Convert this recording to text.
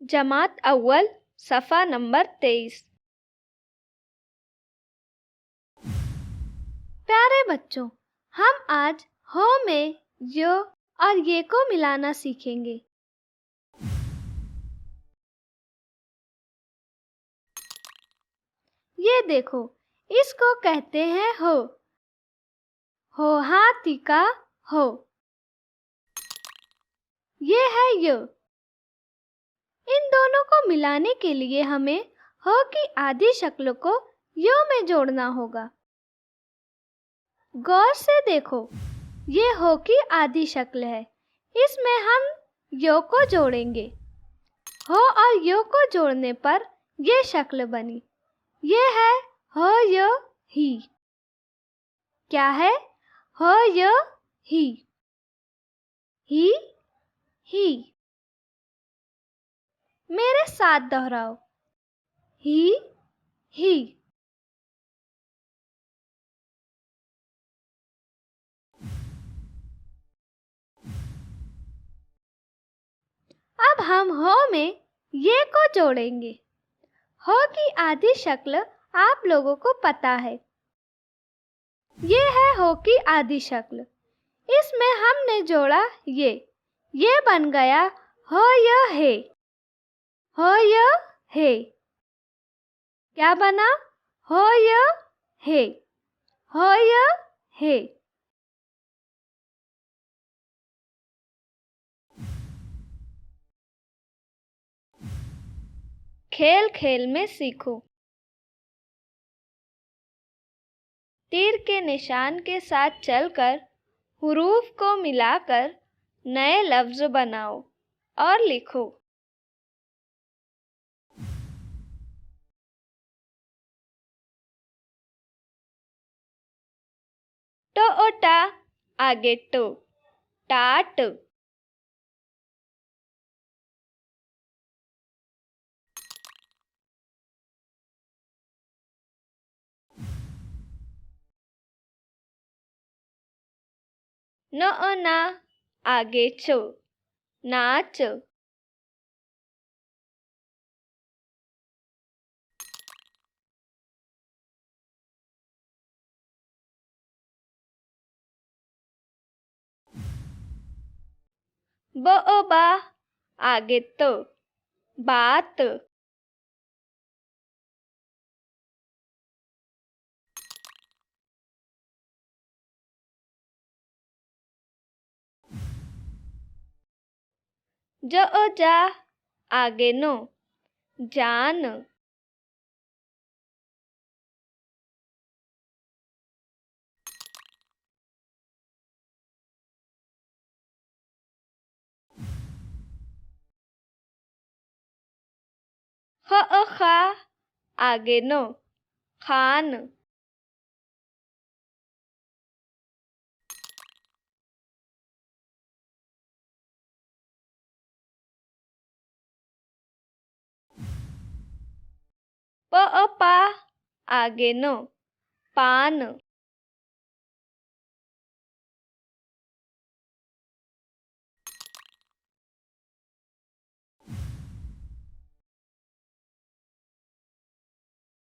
जमात अव्वल सफ़ा नंबर 23। प्यारे बच्चों, हम आज हो में यो और ये को मिलाना सीखेंगे। ये देखो, इसको कहते हैं हो हाथी का हो। ये है यो। इन दोनों को मिलाने के लिए हमें हो की आधी शक्ल को यो में जोड़ना होगा। गौर से देखो, ये हो की आधी शक्ल है। इसमें हम यो को जोड़ेंगे। हो और यो को जोड़ने पर ये शक्ल बनी। ये है हो यो ही। क्या है? हो यो ही। ही ही। मेरे साथ दोहराओ, ही ही। अब हम हो में ये को जोड़ेंगे। हो की आधी शक्ल आप लोगों को पता है। ये है हो की आधी शक्ल। इसमें हमने जोड़ा ये बन गया हो यो है। हो यो है। क्या बना? हो यो है। हो यो है। खेल खेल में सीखो। तीर के निशान के साथ चलकर हुरूफ को मिलाकर नए लफ्ज बनाओ और लिखो। टोटा आगे टो, टाट। ना आगे चो, नाच। बा आगे तो, बात। जा आगे नो, जान। खा आगे नो, खान। पा आगे नो, पान।